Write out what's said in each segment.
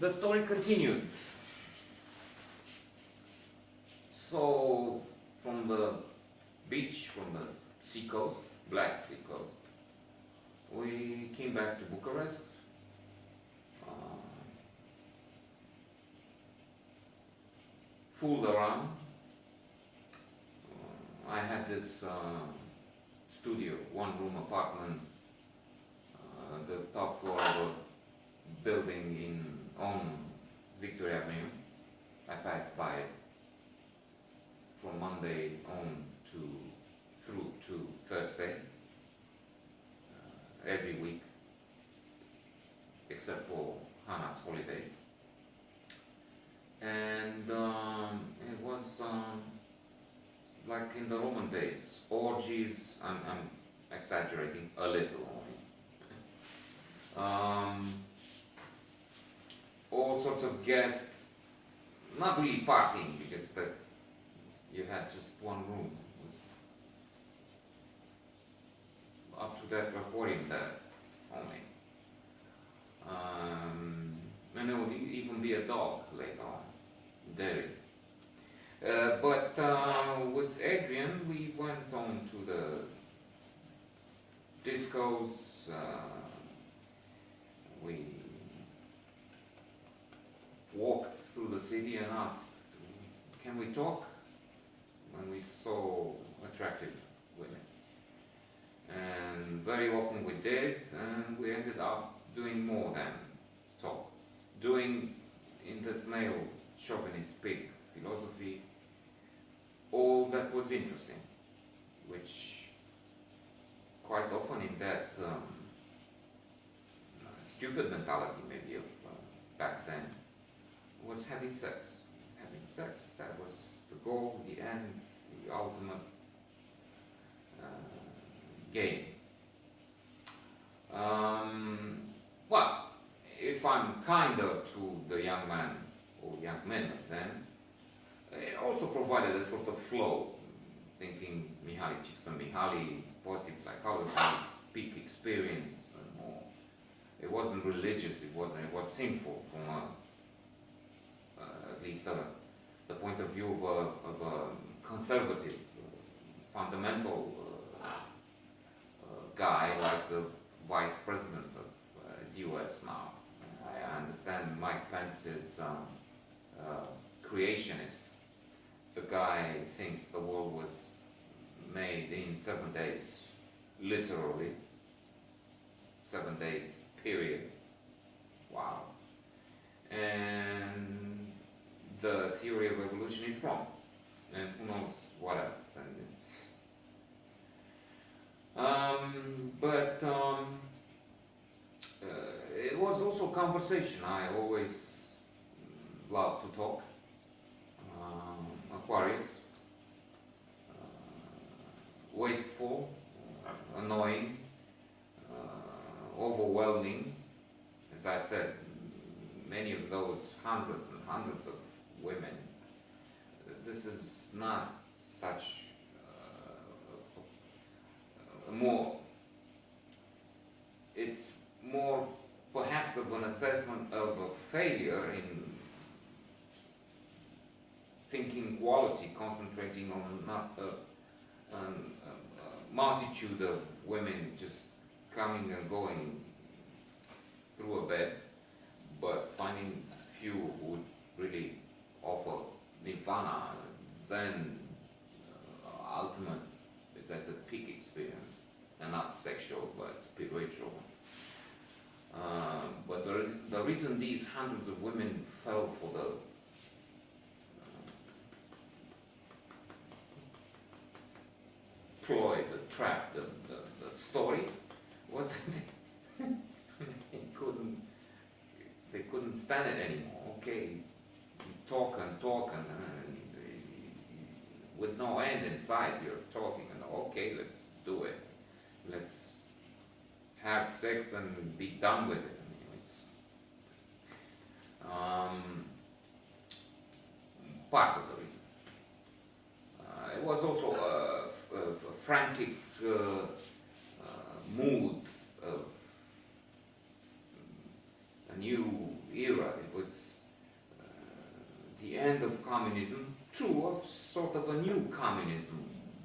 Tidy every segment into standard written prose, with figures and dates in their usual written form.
the story continued. So from the beach, from the sea coast, Black Sea coast, we came back to Bucharest. Fooled around. I had this studio, one-room apartment, the top floor of a building on Victoria Avenue. I passed by it from Monday on through to Thursday, every week, except for Hannah's holidays. And it was like in the Roman days, orgies. I'm exaggerating a little only. All sorts of guests, not really partying because that you had just one room. It was up to that aquarium there only. And there would even be a dog later on, dairy. But with Adrian, we went on to the discos. We walked through the city and asked, "Can we talk?" When we saw attractive women, and very often we did, and we ended up doing more than talk, doing in this male chauvinist pig philosophy all that was interesting, which quite often in that stupid mentality maybe of back then was having sex. Having sex, that was the goal, the end, the ultimate game. Well, if I'm kinder to the young man or young men of then, it also provided a sort of flow, thinking Mihaly Csikszentmihalyi, positive psychology, peak experience and more. It wasn't religious, it was sinful from at least the point of view of a conservative, fundamental guy like the vice president of the US now. I understand Mike Pence is creationist. The guy thinks the world was made in 7 days, literally. 7 days, period. Wow. And the theory of evolution is wrong. And who knows what else. It was also conversation. I always love to talk. Aquarius, wasteful, annoying, overwhelming. As I said, many of those hundreds and hundreds of women, this is not such it's more perhaps of an assessment of a failure in thinking quality, concentrating on not a multitude of women just coming and going through a bed, but finding few who would really offer nirvana, zen, ultimate, as I said, peak experience, and not sexual but spiritual. But the reason these hundreds of women fell for the ploy, the trap, the story was that they couldn't stand it anymore. Okay, you talk and with no end in sight, you're talking and okay, let's do it. Let's have sex and be done with it. I mean, it's part of the reason. It was also a frantic mood of a new era. It was the end of communism. True, a sort of a new communism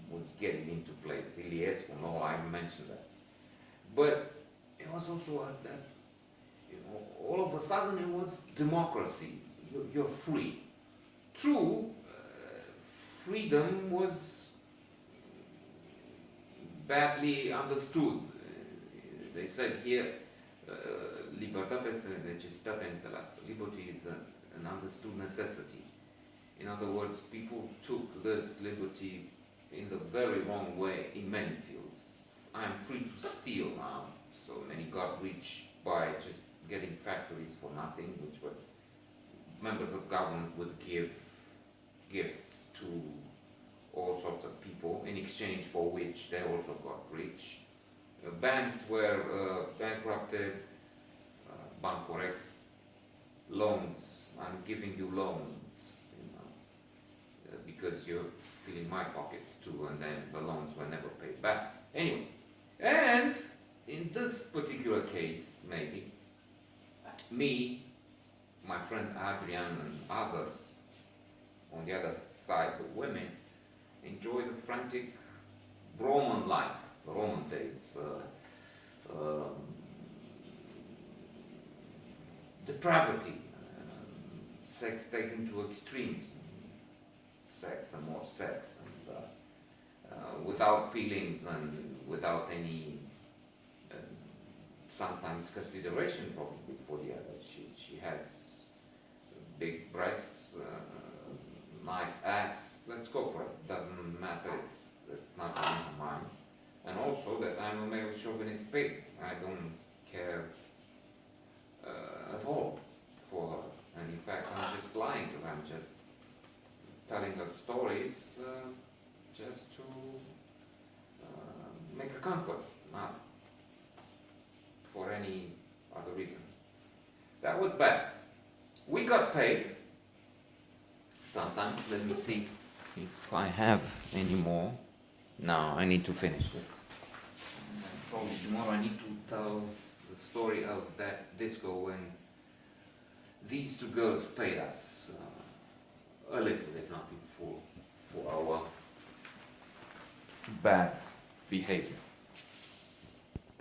was getting into place. Iliescu, no, I mentioned that. But it was also that, all of a sudden it was democracy. You're free. True, freedom was badly understood. They said here, libertatea este necesitatea înțeleasă. Liberty is an understood necessity. In other words, people took this liberty in the very wrong way in many fields. I'm free to steal now, so many got rich by just getting factories for nothing, which were members of government would give gifts to all sorts of people, in exchange for which they also got rich. Banks were bankrupted, Bancorex, loans, I'm giving you loans, because you're filling my pockets too, and then the loans were never paid back. Anyway, and in this particular case, maybe, me, my friend Adrian and others, on the other side, the women, enjoy the frantic Roman life, the Roman days, depravity, sex taken to extremes, sex and more sex, and without feelings and without any sometimes consideration probably for the other. She has big breasts, nice ass, let's go for it. Doesn't matter if there's nothing in her mind. And also that I'm a male chauvinist pig. I don't care at all for her. And in fact, I'm just lying to her. I'm just telling her stories just to make a conquest, not for any other reason. That was bad. We got paid. Sometimes, let me see if I have any more. No, I need to finish this. And probably tomorrow I need to tell the story of that disco when these two girls paid us a little, if not in full, for our bad behavior.